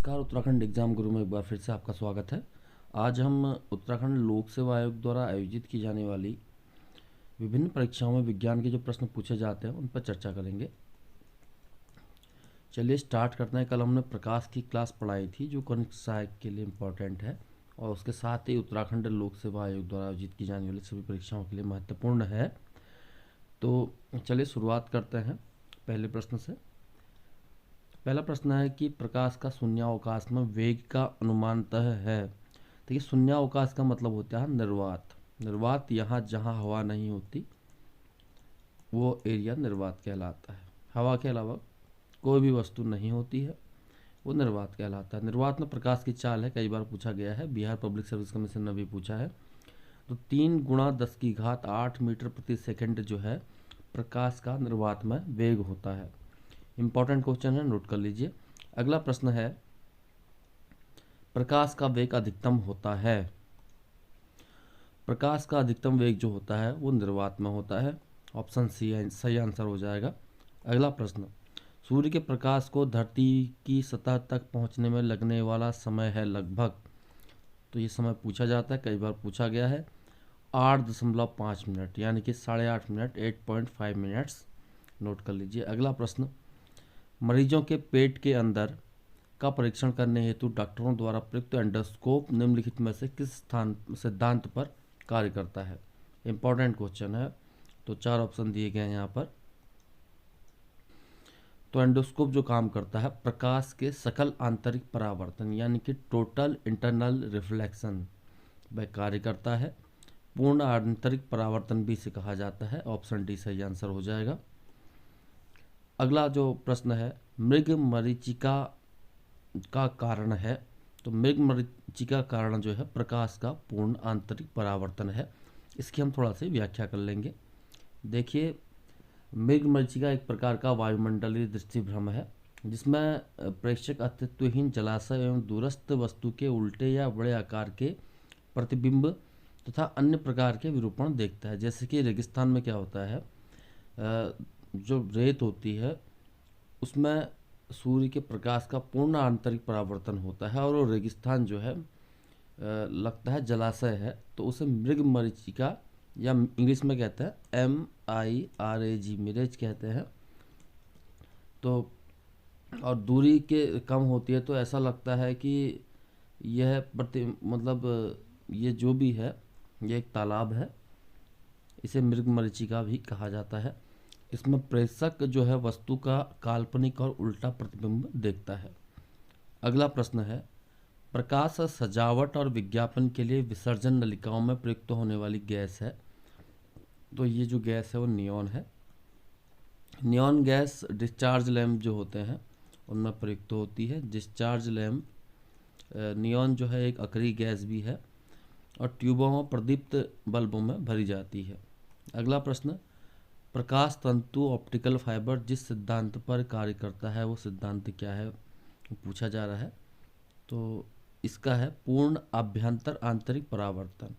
नमस्कार, उत्तराखंड एग्जाम गुरु में एक बार फिर से आपका स्वागत है। आज हम उत्तराखंड लोक सेवा आयोग द्वारा आयोजित की जाने वाली विभिन्न परीक्षाओं में विज्ञान के जो प्रश्न पूछे जाते हैं उन पर चर्चा करेंगे। चलिए स्टार्ट करते हैं। कल हमने प्रकाश की क्लास पढ़ाई थी जो गणित सहायक के लिए इम्पोर्टेंट है और उसके साथ ही उत्तराखंड लोक सेवा आयोग द्वारा आयोजित की जाने वाली सभी परीक्षाओं के लिए महत्वपूर्ण है। तो चलिए शुरुआत करते हैं पहले प्रश्न से। पहला प्रश्न है कि प्रकाश का शून्यावकाश में वेग का अनुमानतः है। देखिए, शून्यावकाश का मतलब होता है निर्वात। निर्वात यहाँ जहाँ हवा नहीं होती वो एरिया निर्वात कहलाता है। हवा के अलावा कोई भी वस्तु नहीं होती है वो निर्वात कहलाता है। निर्वात में प्रकाश की चाल है, कई बार पूछा गया है, बिहार पब्लिक सर्विस कमीशन ने भी पूछा है। तो 3 गुणा 10 की घात 8 मीटर प्रति सेकंड जो है प्रकाश का निर्वात में वेग होता है। इंपॉर्टेंट क्वेश्चन है, नोट कर लीजिए। अगला प्रश्न है, प्रकाश का वेग अधिकतम होता है। प्रकाश का अधिकतम वेग जो होता है वो निर्वात में होता है। ऑप्शन सी सही आंसर हो जाएगा। अगला प्रश्न, सूर्य के प्रकाश को धरती की सतह तक पहुंचने में लगने वाला समय है लगभग। तो ये समय पूछा जाता है, कई बार पूछा गया है। 8.5 मिनट यानी कि 8.5 मिनट, 8.5 मिनट्स। नोट कर लीजिए। अगला प्रश्न, मरीजों के पेट के अंदर का परीक्षण करने हेतु डॉक्टरों द्वारा प्रयुक्त एंडोस्कोप निम्नलिखित में से किस सिद्धांत पर कार्य करता है। इंपॉर्टेंट क्वेश्चन है, तो 4 ऑप्शन दिए गए हैं यहाँ पर। तो एंडोस्कोप जो काम करता है प्रकाश के सकल आंतरिक परावर्तन यानी कि टोटल इंटरनल रिफ्लेक्शन वह कार्य करता है। पूर्ण आंतरिक परावर्तन भी इसे कहा जाता है। ऑप्शन डी सही आंसर हो जाएगा। अगला जो प्रश्न है, मृग मरीचिका का कारण है। तो मृग मरीचिका कारण जो है प्रकाश का पूर्ण आंतरिक परावर्तन है। इसकी हम थोड़ा सी व्याख्या कर लेंगे। देखिए, मृग मरीचिका एक प्रकार का वायुमंडलीय दृष्टिभ्रम है जिसमें प्रेक्षक अस्तित्वहीन जलाशय एवं दूरस्थ वस्तु के उल्टे या बड़े आकार के प्रतिबिंब तथा अन्य प्रकार के विरूपण देखता है। जैसे कि रेगिस्तान में क्या होता है, जो रेत होती है उसमें सूर्य के प्रकाश का पूर्ण आंतरिक परावर्तन होता है और वो रेगिस्तान जो है लगता है जलाशय है, तो उसे मृग मरीचिका या इंग्लिश में कहते हैं MIRAG, मिरेज कहते हैं। तो और दूरी के कम होती है तो ऐसा लगता है कि यह ये जो भी है ये एक तालाब है। इसे मृग मरीचिका भी कहा जाता है। इसमें प्रेषक जो है वस्तु का काल्पनिक और उल्टा प्रतिबिंब देखता है। अगला प्रश्न है, प्रकाश सजावट और विज्ञापन के लिए विसर्जन नलिकाओं में प्रयुक्त होने वाली गैस है। तो ये जो गैस है वो नियॉन है। नियॉन गैस डिस्चार्ज लैम्प जो होते हैं उनमें प्रयुक्त होती है। डिस्चार्ज लैम्प नियॉन जो है एक अक्रिय गैस भी है और ट्यूबों और प्रदीप्त बल्बों में भरी जाती है। अगला प्रश्न, प्रकाश तंतु ऑप्टिकल फाइबर जिस सिद्धांत पर कार्य करता है वो सिद्धांत क्या है, पूछा जा रहा है। तो इसका है पूर्ण आभ्यंतर आंतरिक परावर्तन।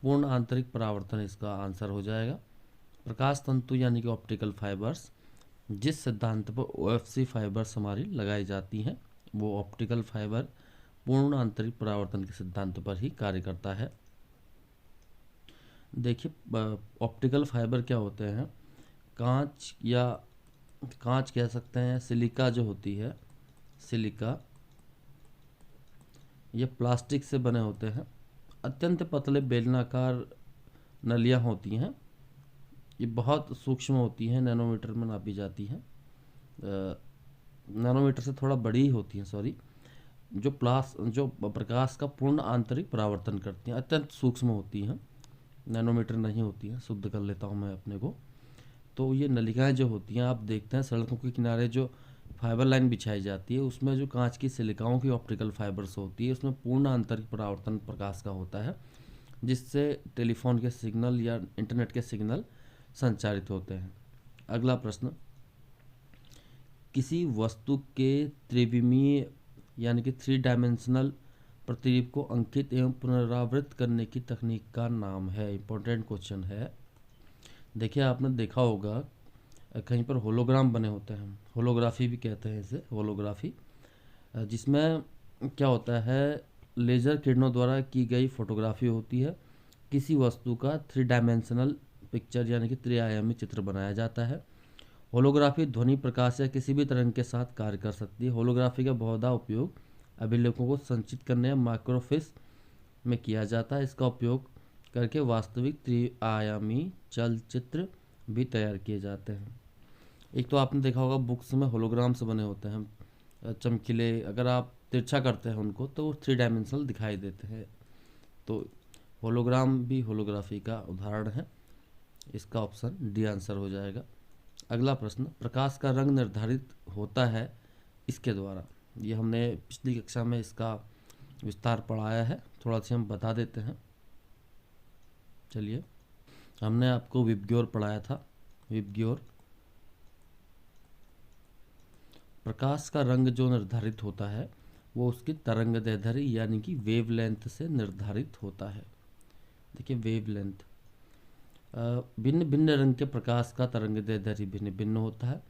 पूर्ण आंतरिक परावर्तन इसका आंसर हो जाएगा। प्रकाश तंतु यानी कि ऑप्टिकल फाइबर्स जिस सिद्धांत पर OFC फाइबर्स हमारी लगाई जाती हैं वो ऑप्टिकल फाइबर पूर्ण आंतरिक परावर्तन के सिद्धांत पर ही कार्य करता है। देखिए, ऑप्टिकल फाइबर क्या होते हैं, कांच या कांच कह सकते हैं, सिलिका जो होती है, सिलिका ये प्लास्टिक से बने होते हैं। अत्यंत पतले बेलनाकार नलियाँ होती हैं। ये बहुत सूक्ष्म होती हैं, नैनोमीटर में नापी जाती हैं। नैनोमीटर से थोड़ा बड़ी होती हैं, सॉरी। जो प्रकाश का पूर्ण आंतरिक परावर्तन करती हैं, अत्यंत सूक्ष्म होती हैं, नैनोमीटर नहीं होती हैं। शुद्ध कर लेता हूँ मैं अपने को। तो ये नलिकाएं जो होती हैं, आप देखते हैं सड़कों के किनारे जो फाइबर लाइन बिछाई जाती है उसमें जो कांच की सिलिकाओं की ऑप्टिकल फाइबर्स होती है उसमें पूर्ण आंतरिक परावर्तन प्रकाश का होता है जिससे टेलीफोन के सिग्नल या इंटरनेट के सिग्नल संचारित होते हैं। अगला प्रश्न, किसी वस्तु के त्रिविमीय यानी कि 3 डायमेंशनल प्रतिरूप को अंकित एवं पुनरावृत्त करने की तकनीक का नाम है। इंपॉर्टेंट क्वेश्चन है। देखिए, आपने देखा होगा कहीं पर होलोग्राम बने होते हैं, होलोग्राफी भी कहते हैं इसे, होलोग्राफी। जिसमें क्या होता है, लेज़र किरणों द्वारा की गई फोटोग्राफी होती है। किसी वस्तु का 3 डायमेंशनल पिक्चर यानी कि त्रिआयामी चित्र बनाया जाता है। होलोग्राफी ध्वनि, प्रकाश या किसी भी तरंग के साथ कार्य कर सकती है। होलोग्राफी का बहुधा उपयोग अभिलेखों को संचित करने या माइक्रोफिल्म में किया जाता है। इसका उपयोग करके वास्तविक त्रिआयामी चलचित्र भी तैयार किए जाते हैं। एक तो आपने देखा होगा बुक्स में होलोग्राम से बने होते हैं चमकीले, अगर आप तिरछा करते हैं उनको तो वो 3 डायमेंशनल दिखाई देते हैं। तो होलोग्राम भी होलोग्राफी का उदाहरण है। इसका ऑप्शन डी आंसर हो जाएगा। अगला प्रश्न, प्रकाश का रंग निर्धारित होता है इसके द्वारा। ये हमने पिछली कक्षा में इसका विस्तार पढ़ाया है, थोड़ा सा हम बता देते हैं। चलिए, हमने आपको विबग्योर पढ़ाया था। विबग्योर, प्रकाश का रंग जो निर्धारित होता है वो उसकी तरंगदैर्ध्य यानी कि वेवलेंथ से निर्धारित होता है। देखिए वेवलेंथ, भिन्न भिन्न रंग के प्रकाश का तरंगदैर्ध्य भिन्न भिन्न होता है।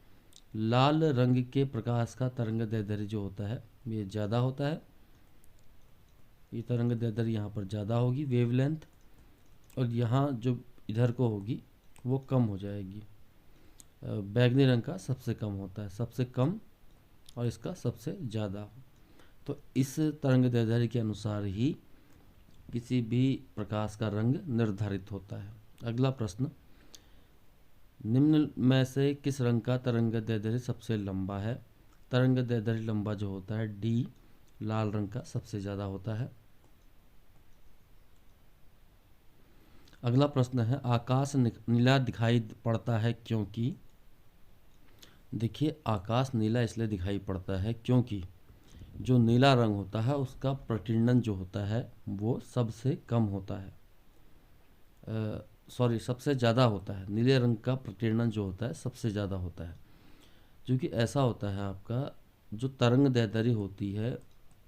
लाल रंग के प्रकाश का तरंगदैर्ध्य जो होता है ये ज़्यादा होता है, ये तरंगदैर्ध्य यहाँ पर ज़्यादा होगी वेवलेंथ, और यहाँ जो इधर को होगी वो कम हो जाएगी। बैगनी रंग का सबसे कम होता है, सबसे कम, और इसका सबसे ज़्यादा। तो इस तरंगदैर्ध्य के अनुसार ही किसी भी प्रकाश का रंग निर्धारित होता है। अगला प्रश्न, निम्न में से किस रंग का तरंगदैर्ध्य सबसे लंबा है? तरंगदैर्ध्य लंबा जो होता है डी, लाल रंग का सबसे ज़्यादा होता है। अगला प्रश्न है, आकाश नीला दिखाई पड़ता है क्योंकि? देखिए आकाश नीला इसलिए दिखाई पड़ता है क्योंकि जो नीला रंग होता है उसका प्रकीर्णन जो होता है वो सबसे कम होता है, सबसे ज़्यादा होता है। नीले रंग का प्रकीर्णन जो होता है सबसे ज़्यादा होता है, क्योंकि ऐसा होता है आपका जो तरंगदैर्ध्य होती है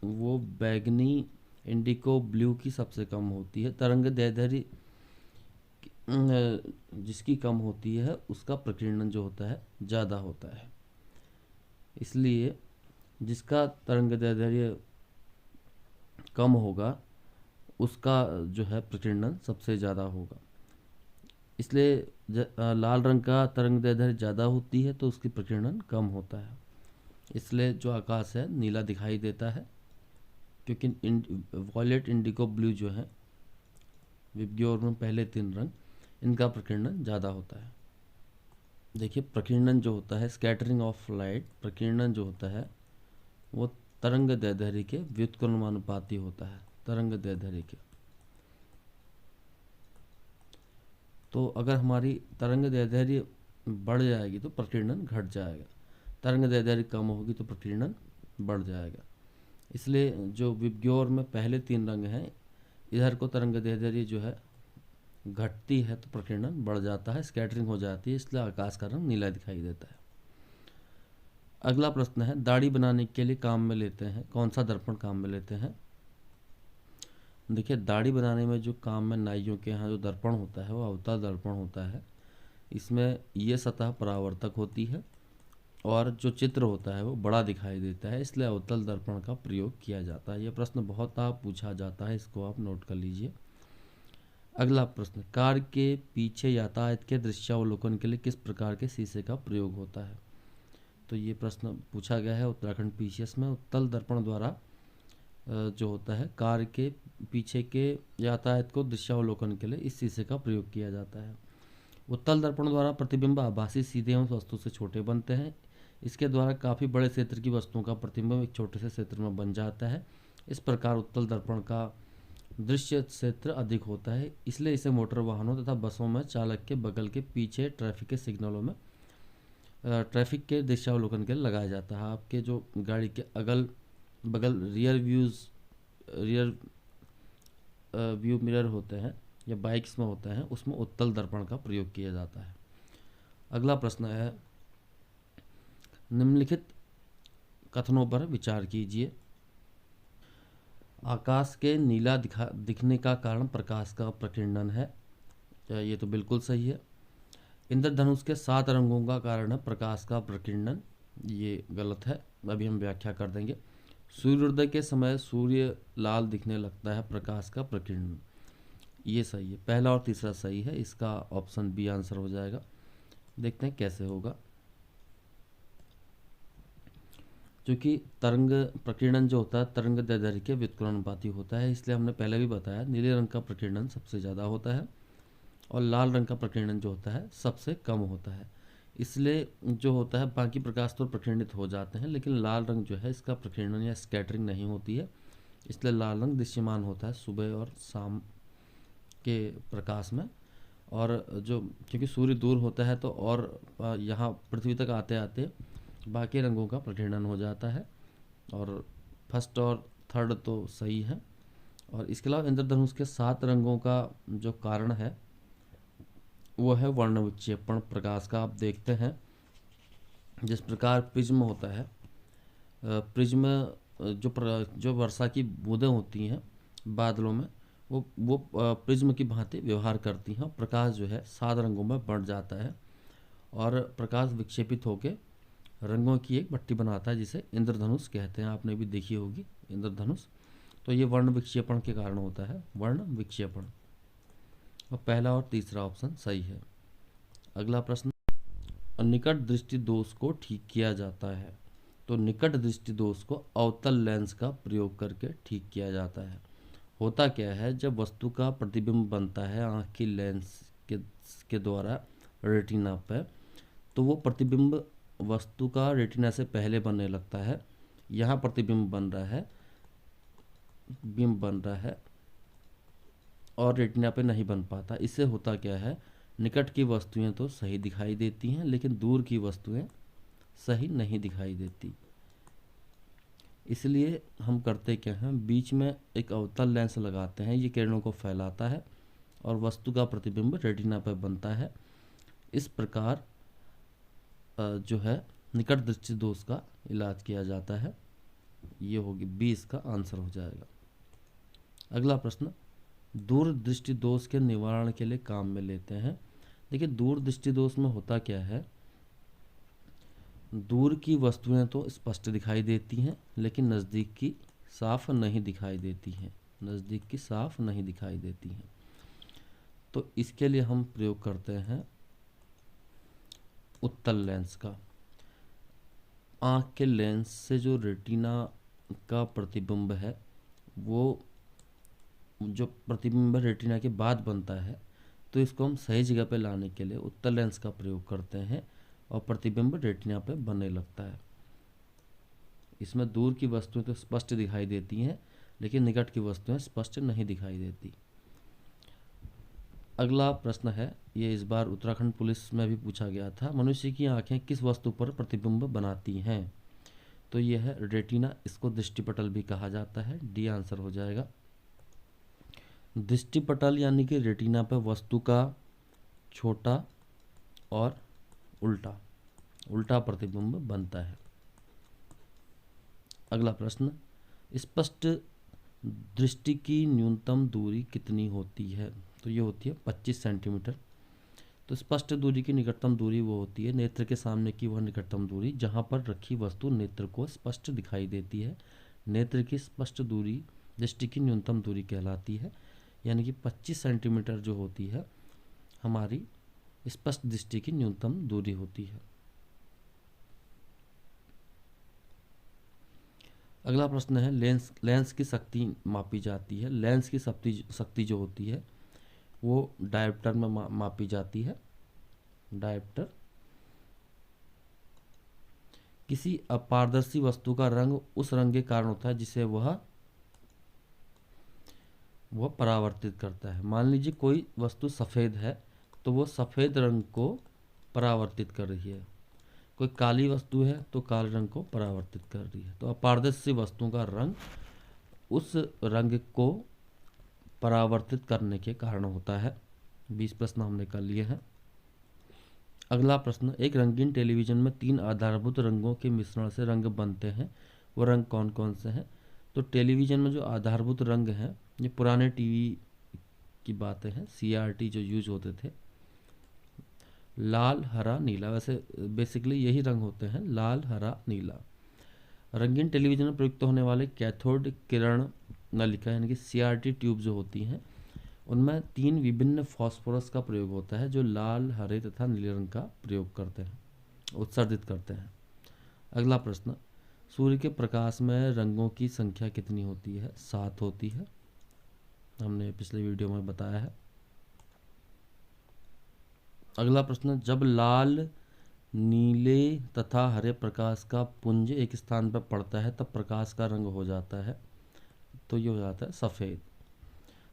वो बैगनी, इंडिको, ब्लू की सबसे कम होती है। तरंगदैर्ध्य जिसकी कम होती है उसका प्रकीर्णन जो होता है ज़्यादा होता है। इसलिए जिसका तरंगदैर्ध्य कम होगा उसका जो है प्रकीर्णन सबसे ज़्यादा होगा। इसलिए लाल रंग का तरंगदैर्ध्य ज़्यादा होती है तो उसकी प्रकीर्णन कम होता है। इसलिए जो आकाश है नीला दिखाई देता है, क्योंकि वॉयलेट, इंडिको, ब्लू जो है विबग्योर में पहले 3 रंग, इनका प्रकीर्णन ज़्यादा होता है। देखिए प्रकीर्णन जो होता है, स्कैटरिंग ऑफ लाइट, प्रकीर्णन जो होता है वो तरंगदैर्ध्य के व्युत्क्रमानुपाती होता है, तरंगदैर्ध्य के। तो अगर हमारी तरंगदैर्ध्य बढ़ जाएगी तो प्रकीर्णन घट जाएगा, तरंगदैर्ध्य कम होगी तो प्रकीर्णन बढ़ जाएगा। इसलिए जो विबग्योर में पहले 3 रंग हैं, इधर को तरंगदैर्ध्य जो है घटती है तो प्रकीर्णन बढ़ जाता है, स्कैटरिंग हो जाती है, इसलिए आकाश का रंग नीला दिखाई देता है। अगला प्रश्न है, दाढ़ी बनाने के लिए काम में लेते हैं, कौन सा दर्पण काम में लेते हैं? देखिए दाढ़ी बनाने में जो काम में नाइयों के यहाँ जो दर्पण होता है वो अवतल दर्पण होता है। इसमें ये सतह परावर्तक होती है और जो चित्र होता है वो बड़ा दिखाई देता है, इसलिए अवतल दर्पण का प्रयोग किया जाता है। ये प्रश्न बहुत पूछा जाता है, इसको आप नोट कर लीजिए। अगला प्रश्न, कार के पीछे यातायात के दृश्यावलोकन के लिए किस प्रकार के शीशे का प्रयोग होता है? तो ये प्रश्न पूछा गया है उत्तराखंड पीसीएस में। उत्तल दर्पण द्वारा जो होता है कार के पीछे के यातायात को दृश्यावलोकन के लिए इस शीशे का प्रयोग किया जाता है। उत्तल दर्पण द्वारा प्रतिबिंब आभासी सीधे एवं वस्तु से छोटे बनते हैं। इसके द्वारा काफ़ी बड़े क्षेत्र की वस्तुओं का प्रतिबिंब एक छोटे से क्षेत्र में बन जाता है। इस प्रकार उत्तल दर्पण का दृश्य क्षेत्र अधिक होता है, इसलिए इसे मोटर वाहनों तथा बसों में चालक के बगल के पीछे ट्रैफिक के सिग्नलों में ट्रैफिक के दृश्यावलोकन के लिए लगाया जाता है। आपके जो गाड़ी के अगल बगल रियर व्यू मिरर होते हैं या बाइक्स में होते हैं, उसमें उत्तल दर्पण का प्रयोग किया जाता है। अगला प्रश्न है, निम्नलिखित कथनों पर विचार कीजिए। आकाश के नीला दिखने का कारण प्रकाश का प्रकीर्णन है, ये तो बिल्कुल सही है। इंद्रधनुष के 7 रंगों का कारण है प्रकाश का प्रकीर्णन, ये गलत है, अभी हम व्याख्या कर देंगे। सूर्योदय के समय सूर्य लाल दिखने लगता है, प्रकाश का प्रकीर्णन। ये सही है, पहला और तीसरा सही है, इसका ऑप्शन बी आंसर हो जाएगा। देखते हैं कैसे होगा। क्योंकि तरंग प्रकीर्णन जो होता है तरंग दैर्ध्य के व्युत्क्रमानुपाती होता है, इसलिए हमने पहले भी बताया नीले रंग का प्रकीर्णन सबसे ज़्यादा होता है और लाल रंग का प्रकीर्णन जो होता है सबसे कम होता है। इसलिए जो होता है बाकी प्रकाश तो प्रकीर्णित हो जाते हैं, लेकिन लाल रंग जो है इसका प्रकीर्णन या स्कैटरिंग नहीं होती है, इसलिए लाल रंग दृश्यमान होता है सुबह और शाम के प्रकाश में। और जो क्योंकि सूर्य दूर होता है तो और यहाँ पृथ्वी तक आते आते बाकी रंगों का प्रकीर्णन हो जाता है। और फर्स्ट और थर्ड तो सही है। और इसके अलावा इंद्रधनुष के 7 रंगों का जो कारण है वो है वर्ण विक्षेपण प्रकाश का। आप देखते हैं जिस प्रकार प्रिज्म होता है, प्रिज्म जो वर्षा की बूंदें होती हैं बादलों में, वो प्रिज्म की भांति व्यवहार करती हैं। प्रकाश जो है 7 रंगों में बढ़ जाता है और प्रकाश विक्षेपित होकर रंगों की एक भट्टी बनाता है जिसे इंद्रधनुष कहते हैं। आपने भी देखी होगी इंद्रधनुष। तो ये वर्ण विक्षेपण के कारण होता है, वर्ण विक्षेपण। और पहला और तीसरा ऑप्शन सही है। अगला प्रश्न, निकट दृष्टि दोष को ठीक किया जाता है। तो निकट दृष्टि दोष को अवतल लेंस का प्रयोग करके ठीक किया जाता है। होता क्या है, जब वस्तु का प्रतिबिंब बनता है आँख की लेंस के द्वारा रेटिना पर, तो वो प्रतिबिंब वस्तु का रेटिना से पहले बनने लगता है। यहाँ प्रतिबिंब बन रहा है, बिंब बन रहा है और रेटिना पे नहीं बन पाता। इससे होता क्या है, निकट की वस्तुएं तो सही दिखाई देती हैं लेकिन दूर की वस्तुएं सही नहीं दिखाई देती। इसलिए हम करते क्या हैं, बीच में एक अवतल लेंस लगाते हैं, ये किरणों को फैलाता है और वस्तु का प्रतिबिंब रेटिना पर बनता है। इस प्रकार जो है निकट दृष्टि दोष का इलाज किया जाता है। ये होगी बी, इसका आंसर हो जाएगा। अगला प्रश्न, दूर दृष्टि दोष के निवारण के लिए काम में लेते हैं। देखिए दूर दृष्टि दोष में होता क्या है, दूर की वस्तुएं तो स्पष्ट दिखाई देती हैं लेकिन नज़दीक की साफ नहीं दिखाई देती हैं, नज़दीक की साफ नहीं दिखाई देती हैं। तो इसके लिए हम प्रयोग करते हैं उत्तल लेंस का। आँख के लेंस से जो रेटिना का प्रतिबिंब है, वो जो प्रतिबिंब रेटिना के बाद बनता है, तो इसको हम सही जगह पे लाने के लिए उत्तल लेंस का प्रयोग करते हैं और प्रतिबिंब रेटिना पे बनने लगता है। इसमें दूर की वस्तुएं तो स्पष्ट दिखाई देती हैं लेकिन निकट की वस्तुएं स्पष्ट नहीं दिखाई देती। अगला प्रश्न है, ये इस बार उत्तराखंड पुलिस में भी पूछा गया था। मनुष्य की आंखें किस वस्तु पर प्रतिबिंब बनाती हैं? तो यह है रेटिना, इसको दृष्टिपटल भी कहा जाता है। डी आंसर हो जाएगा। दृष्टिपटल यानी कि रेटिना पर वस्तु का छोटा और उल्टा प्रतिबिंब बनता है। अगला प्रश्न, स्पष्ट दृष्टि की न्यूनतम दूरी कितनी होती है? तो ये होती है 25 सेंटीमीटर। तो स्पष्ट दूरी की निकटतम दूरी वो होती है नेत्र के सामने की वह निकटतम दूरी जहाँ पर रखी वस्तु नेत्र को स्पष्ट दिखाई देती है। नेत्र की स्पष्ट दूरी दृष्टि की न्यूनतम दूरी कहलाती है, यानी कि 25 सेंटीमीटर जो होती है हमारी स्पष्ट दृष्टि की न्यूनतम दूरी होती है। अगला प्रश्न है, लेंस की शक्ति मापी जाती है। लेंस की शक्ति जो होती है वो डायोप्टर में मापी जाती है। डायोप्टर किसी अपारदर्शी वस्तु का रंग उस रंग के कारण होता है जिसे वह परावर्तित करता है। मान लीजिए कोई वस्तु सफ़ेद है तो वो सफ़ेद रंग को परावर्तित कर रही है, कोई काली वस्तु है तो काले रंग को परावर्तित कर रही है। तो अपारदर्शी वस्तुओं का रंग उस रंग को परावर्तित करने के कारण होता है। 20 प्रश्न हमने कर लिए हैं। अगला प्रश्न, एक रंगीन टेलीविज़न में 3 आधारभूत रंगों के मिश्रण से रंग बनते हैं, वो रंग कौन कौन से हैं? तो टेलीविज़न में जो आधारभूत रंग हैं, ये पुराने टीवी की बातें हैं, CRT जो यूज होते थे, लाल, हरा, नीला। वैसे बेसिकली यही रंग होते हैं, लाल, हरा, नीला। रंगीन टेलीविजन में प्रयुक्त होने वाले कैथोड किरण नलिका यानी कि CRT ट्यूब जो होती हैं, उनमें 3 विभिन्न फास्फोरस का प्रयोग होता है जो लाल, हरे तथा नीले रंग का प्रयोग करते हैं, उत्सर्जित करते हैं। अगला प्रश्न, सूर्य के प्रकाश में रंगों की संख्या कितनी होती है? 7 होती है, हमने पिछले वीडियो में बताया है। अगला प्रश्न, जब लाल, नीले तथा हरे प्रकाश का पुंज एक स्थान पर पड़ता है तब प्रकाश का रंग हो जाता है, तो ये हो जाता है सफ़ेद।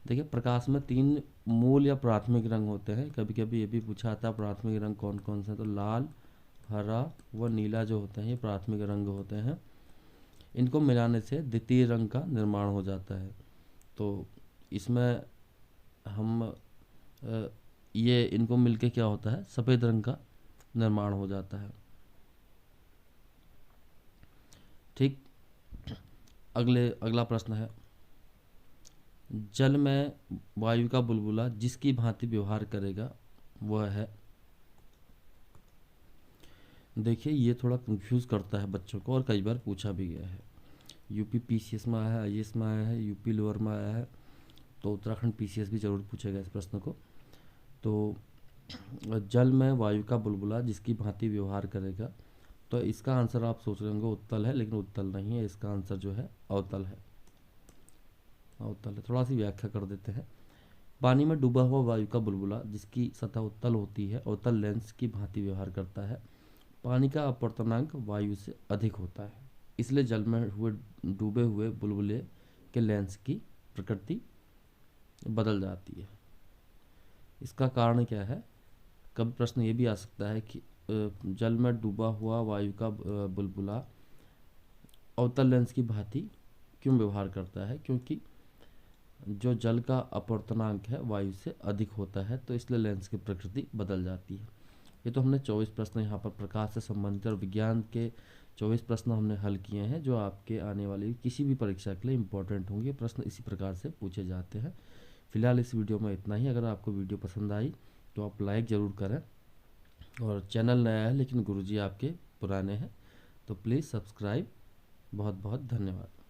देखिए, प्रकाश में 3 मूल या प्राथमिक रंग होते हैं। कभी कभी ये भी पूछा आता है प्राथमिक रंग कौन कौन से हैं, तो लाल, हरा व नीला जो होते हैं ये प्राथमिक रंग होते हैं। इनको मिलाने से द्वितीय रंग का निर्माण हो जाता है। तो इसमें हम ये इनको मिलके क्या होता है, सफ़ेद रंग का निर्माण हो जाता है। ठीक। अगला प्रश्न है, जल में वायु का बुलबुला जिसकी भांति व्यवहार करेगा वह है। देखिए, ये थोड़ा कंफ्यूज करता है बच्चों को और कई बार पूछा भी गया है। यूपी PCS में आया है, IAS में आया है, यूपी लोअर में आया है, तो उत्तराखंड PCS भी जरूर पूछेगा इस प्रश्न को। तो जल में वायु का बुलबुला जिसकी भांति व्यवहार करेगा, तो इसका आंसर आप सोच रहे होंगे उत्तल है, लेकिन उत्तल नहीं है। इसका आंसर जो है अवतल है। अवतल है। थोड़ा सी व्याख्या कर देते हैं। पानी में डूबा हुआ वायु का बुलबुला जिसकी सतह उत्तल होती है, अवतल लेंस की भांति व्यवहार करता है। पानी का अपवर्तनांक वायु से अधिक होता है, इसलिए जल में डूबे हुए बुलबुले के लेंस की प्रकृति बदल जाती है। इसका कारण क्या है? कभी प्रश्न ये भी आ सकता है कि जल में डूबा हुआ वायु का बुलबुला अवतल लेंस की भांति क्यों व्यवहार करता है? क्योंकि जो जल का अपवर्तनांक है वायु से अधिक होता है, तो इसलिए लेंस की प्रकृति बदल जाती है। ये तो हमने 24 प्रश्न यहाँ पर प्रकाश से संबंधित और विज्ञान के 24 प्रश्न हमने हल किए हैं, जो आपके आने वाली किसी भी परीक्षा के लिए इम्पोर्टेंट होंगे। प्रश्न इसी प्रकार से पूछे जाते हैं। फिलहाल इस वीडियो में इतना ही। अगर आपको वीडियो पसंद आई तो आप लाइक ज़रूर करें, और चैनल नया है लेकिन गुरुजी आपके पुराने हैं, तो प्लीज़ सब्सक्राइब। बहुत बहुत धन्यवाद।